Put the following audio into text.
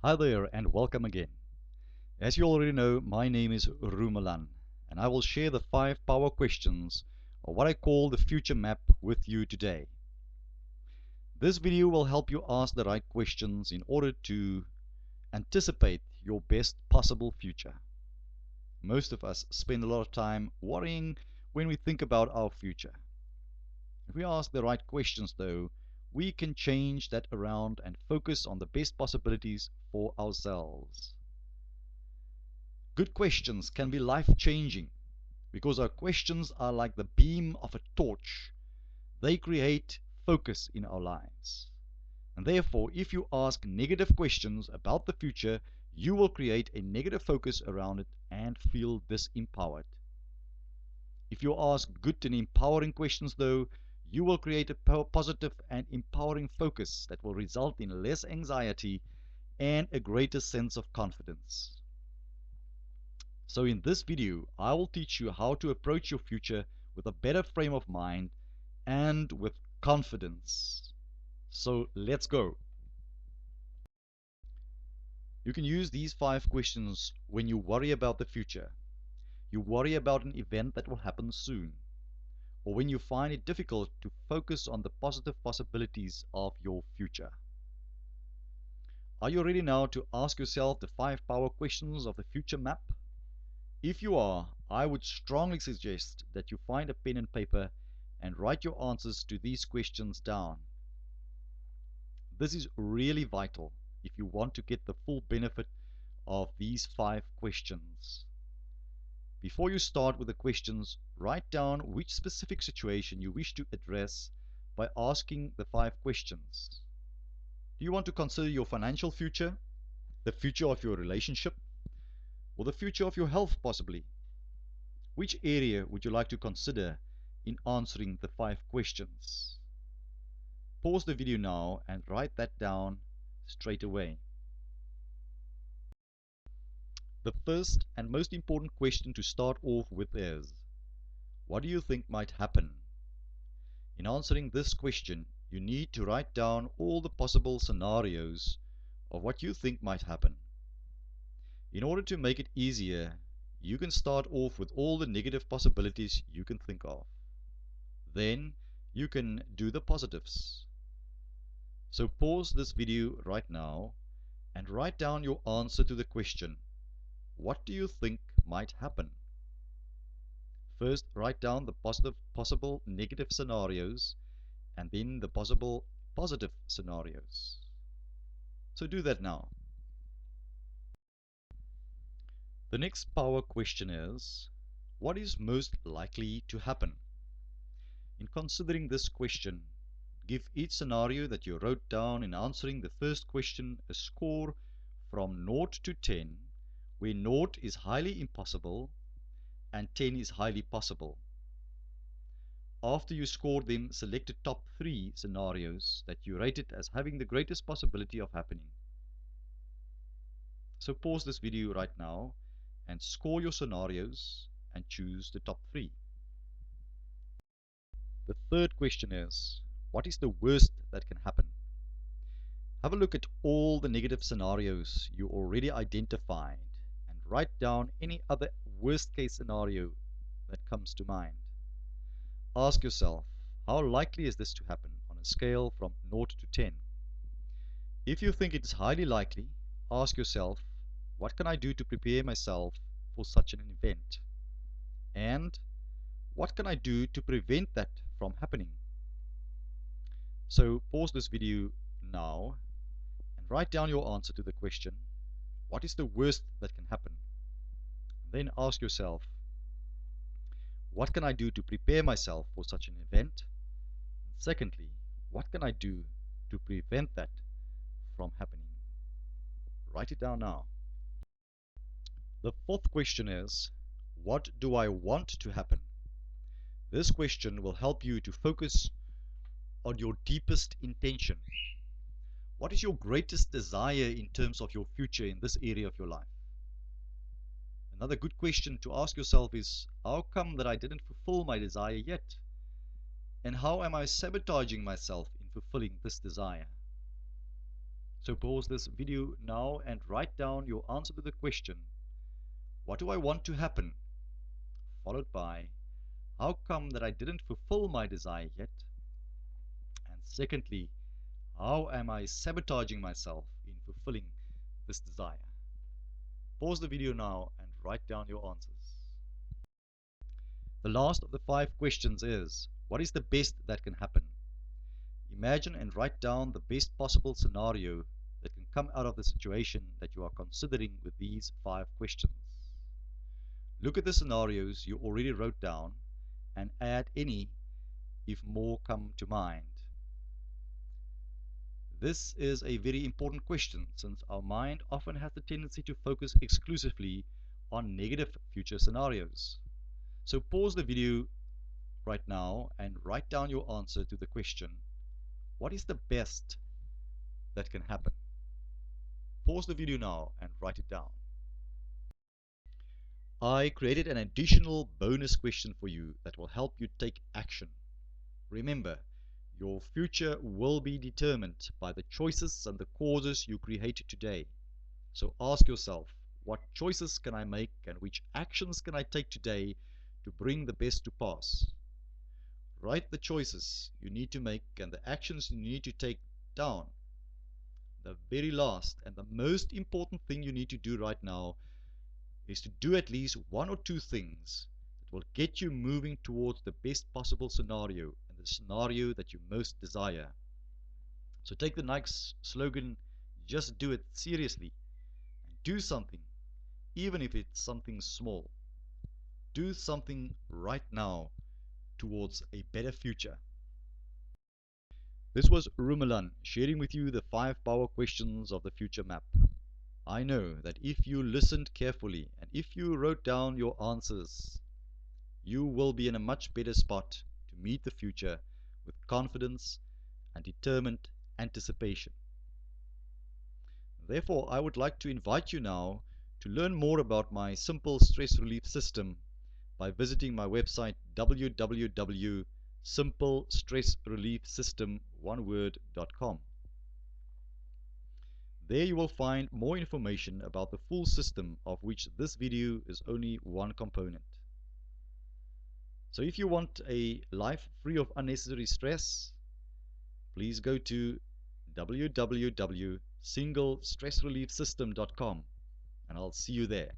Hi there and welcome again. As you already know, my name is Rumelan and I will share the 5 power questions or what I call the future map with you today. This video will help you ask the right questions in order to anticipate your best possible future. Most of us spend a lot of time worrying when we think about our future. If we ask the right questions though, we can change that around and focus on the best possibilities for ourselves. Good questions can be life-changing because our questions are like the beam of a torch. They create focus in our lives. And therefore, if you ask negative questions about the future, you will create a negative focus around it and feel disempowered. If you ask good and empowering questions, though, you will create a positive and empowering focus that will result in less anxiety and a greater sense of confidence. So in this video, I will teach you how to approach your future with a better frame of mind and with confidence. So let's go. You can use these 5 questions when you worry about the future. You worry about an event that will happen soon, or when you find it difficult to focus on the positive possibilities of your future. Are you ready now to ask yourself the 5 power questions of the future map? If you are, I would strongly suggest that you find a pen and paper and write your answers to these questions down. This is really vital if you want to get the full benefit of these 5 questions. Before you start with the questions, write down which specific situation you wish to address by asking the 5 questions. Do you want to consider your financial future, the future of your relationship, or the future of your health possibly? Which area would you like to consider in answering the 5 questions? Pause the video now and write that down straight away. The first and most important question to start off with is, what do you think might happen? In answering this question, you need to write down all the possible scenarios of what you think might happen. In order to make it easier, you can start off with all the negative possibilities you can think of. Then you can do the positives. So pause this video right now and write down your answer to the question, what do you think might happen? First, write down the possible negative scenarios and then the possible positive scenarios. So do that now. The next power question is, what is most likely to happen? In considering this question, give each scenario that you wrote down in answering the first question a score from 0 to 10, where 0 is highly impossible and 10 is highly possible. After you scored them, select the top 3 scenarios that you rated as having the greatest possibility of happening. So pause this video right now and score your scenarios and choose the top 3. The third question is, what is the worst that can happen? Have a look at all the negative scenarios you already identified and write down any other worst case scenario that comes to mind. Ask yourself, how likely is this to happen on a scale from 0 to 10? If you think it is highly likely, ask yourself, what can I do to prepare myself for such an event? And what can I do to prevent that from happening? So pause this video now and write down your answer to the question, what is the worst that can happen? Then ask yourself, what can I do to prepare myself for such an event? And secondly, what can I do to prevent that from happening? Write it down now. The fourth question is, what do I want to happen? This question will help you to focus on your deepest intention. What is your greatest desire in terms of your future in this area of your life? Another good question to ask yourself is, how come that I didn't fulfill my desire yet? And how am I sabotaging myself in fulfilling this desire? So pause this video now and write down your answer to the question, what do I want to happen? Followed by, how come that I didn't fulfill my desire yet? And secondly, how am I sabotaging myself in fulfilling this desire? Pause the video now and write down your answers. The last of the 5 questions is, what is the best that can happen? Imagine and write down the best possible scenario that can come out of the situation that you are considering with these 5 questions. Look at the scenarios you already wrote down and add any if more come to mind. This is a very important question since our mind often has the tendency to focus exclusively on negative future scenarios. So pause the video right now and write down your answer to the question, what is the best that can happen? Pause the video now and write it down. I created an additional bonus question for you that will help you take action. Remember, your future will be determined by the choices and the causes you create today. So ask yourself, what choices can I make and which actions can I take today to bring the best to pass? Write the choices you need to make and the actions you need to take down. The very last and the most important thing you need to do right now is to do at least 1 or 2 things that will get you moving towards the best possible scenario and the scenario that you most desire. So take the Nike's slogan, just do it seriously, and do something, even if it's something small. Do something right now towards a better future. This was Rumelan sharing with you the 5 power questions of the future map. I know that if you listened carefully and if you wrote down your answers, you will be in a much better spot to meet the future with confidence and determined anticipation. Therefore, I would like to invite you now to learn more about my simple stress relief system by visiting my website www.simplestressreliefsystem.com. There you will find more information about the full system, of which this video is only one component. So if you want a life free of unnecessary stress, please go to www.singlestressreliefsystem.com and I'll see you there.